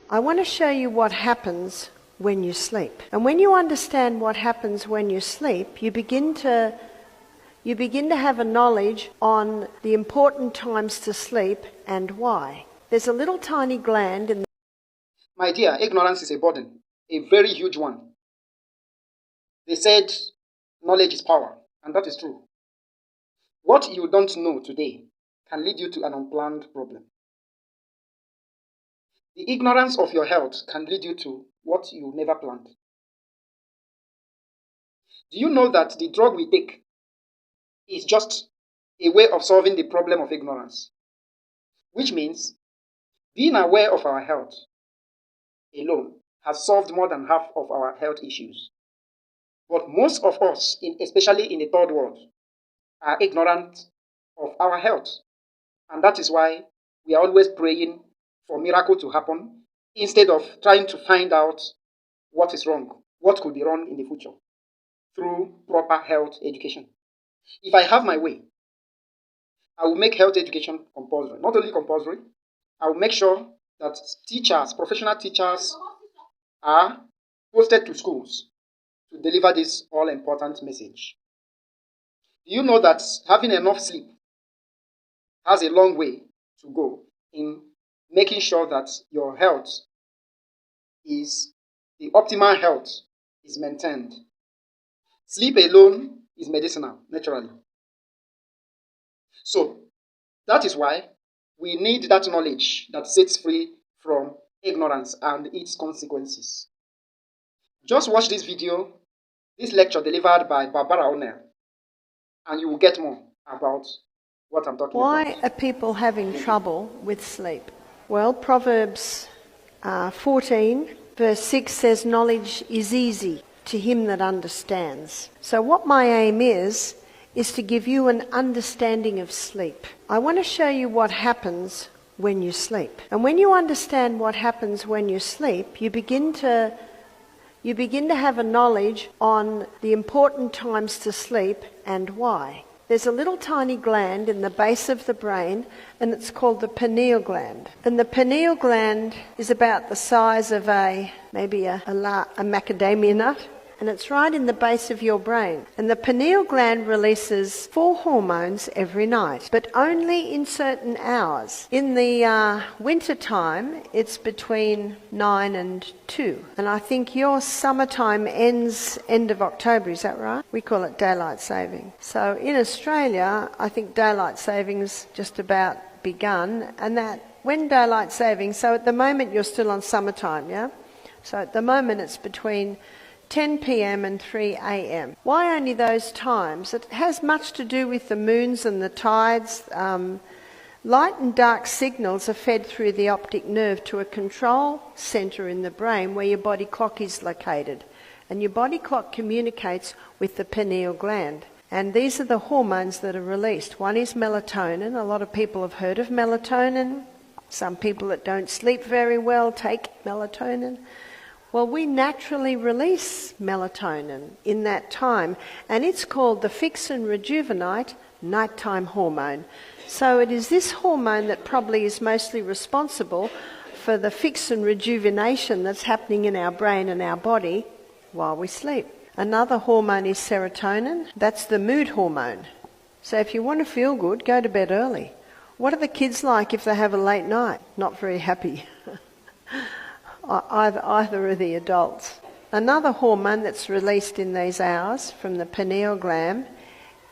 I want to show you what happens when you sleep. And when you understand what happens when you sleep, you begin to have a knowledge on the important times to sleep and why. There's a little tiny gland in the... My dear, ignorance is a burden, a very huge one. They said knowledge is power, and that is true. What you don't know today can lead you to an unplanned problem. The ignorance of your health can lead you to what you never planned. Do you know that the drug we take is just a way of solving the problem of ignorance? Which means being aware of our health alone has solved more than half of our health issues. But most of us, especially in the third world, are ignorant of our health. And that is why we are always praying for a miracle to happen instead of trying to find out what is wrong, what could be wrong in the future through proper health education. If I have my way, I will make health education compulsory. Not only compulsory, I will make sure that teachers, professional teachers, are posted to schools to deliver this all-important message. Do you know that having enough sleep has a long way to go in making sure that your health is, the optimal health is maintained? Sleep alone is medicinal, naturally. So, that is why we need that knowledge that sets free from ignorance and its consequences. Just watch this video, this lecture delivered by Barbara O'Neill, and you will get more about what I'm talking about. Why are people having trouble with sleep? Well, Proverbs 14, verse 6 says, knowledge is easy to him that understands. So what my aim is to give you an understanding of sleep. I want to show you what happens when you sleep. And when you understand what happens when you sleep, you begin to have a knowledge on the important times to sleep and why. There's a little tiny gland in the base of the brain, and it's called the pineal gland. And the pineal gland is about the size of maybe a macadamia nut, and it's right in the base of your brain. And the pineal gland releases 4 hormones every night, but only in certain hours. In the winter time, it's between 9 and 2. And I think your summertime ends end of October, is that right? We call it daylight saving. So in Australia, I think daylight saving's just about begun, and that when daylight saving, so at the moment you're still on summertime, yeah? So at the moment it's between 10 p.m. and 3 a.m. Why only those times? It has much to do with the moons and the tides. Light and dark signals are fed through the optic nerve to a control centre in the brain where your body clock is located. And your body clock communicates with the pineal gland. And these are the hormones that are released. One is melatonin. A lot of people have heard of melatonin. Some people that don't sleep very well take melatonin. Well, we naturally release melatonin in that time, and it's called the fix and rejuvenate nighttime hormone. So it is this hormone that probably is mostly responsible for the fix and rejuvenation that's happening in our brain and our body while we sleep. Another hormone is serotonin. That's the mood hormone. So if you want to feel good, go to bed early. What are the kids like if they have a late night? Not very happy. Either are the adults. Another hormone that's released in these hours from the pineal gland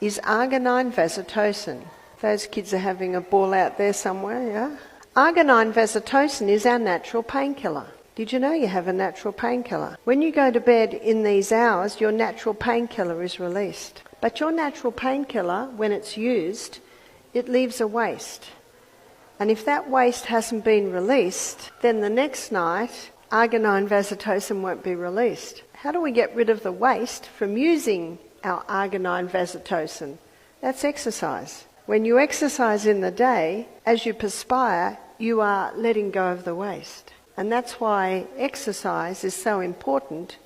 is arginine vasotocin. Those kids are having a ball out there somewhere, yeah? Arginine vasotocin is our natural painkiller. Did you know you have a natural painkiller? When you go to bed in these hours, your natural painkiller is released. But your natural painkiller, when it's used, it leaves a waste. And if that waste hasn't been released, then the next night, arginine vasotocin won't be released. How do we get rid of the waste from using our arginine vasotocin? That's exercise. When you exercise in the day, as you perspire, you are letting go of the waste. And that's why exercise is so important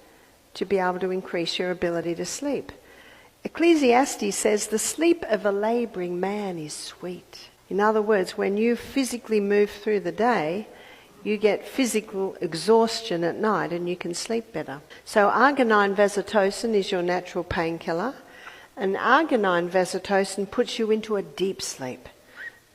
to be able to increase your ability to sleep. Ecclesiastes says, the sleep of a labouring man is sweet. In other words, when you physically move through the day, You get physical exhaustion at night and you can sleep better. So arginine vasotocin is your natural painkiller, and arginine vasotocin puts you into a deep sleep.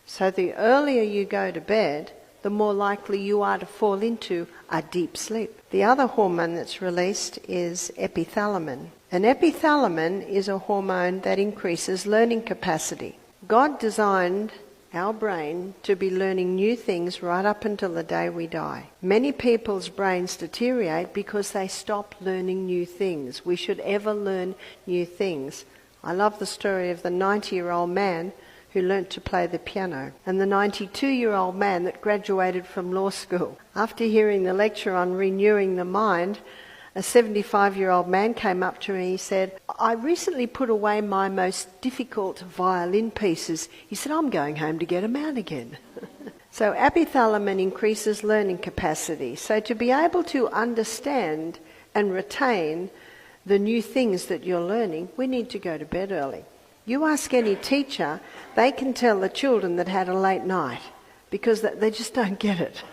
So the earlier you go to bed, the more likely you are to fall into a deep sleep. The other hormone that's released is epithalamin. And epithalamin is a hormone that increases learning capacity. God designed our brain to be learning new things right up until the day we die. Many people's brains deteriorate because they stop learning new things. We should ever learn new things. I love the story of the 90-year-old man who learnt to play the piano, and the 92-year-old man that graduated from law school. After hearing the lecture on renewing the mind, a 75-year-old man came up to me and he said, I recently put away my most difficult violin pieces. He said, I'm going home to get them out again. So epithalamin increases learning capacity. So to be able to understand and retain the new things that you're learning, we need to go to bed early. You ask any teacher, they can tell the children that had a late night because they just don't get it.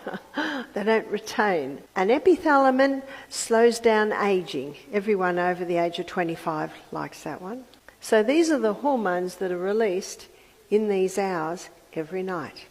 They don't retain. And epithalamin slows down aging. Everyone over the age of 25 likes that one. So these are the hormones that are released in these hours every night.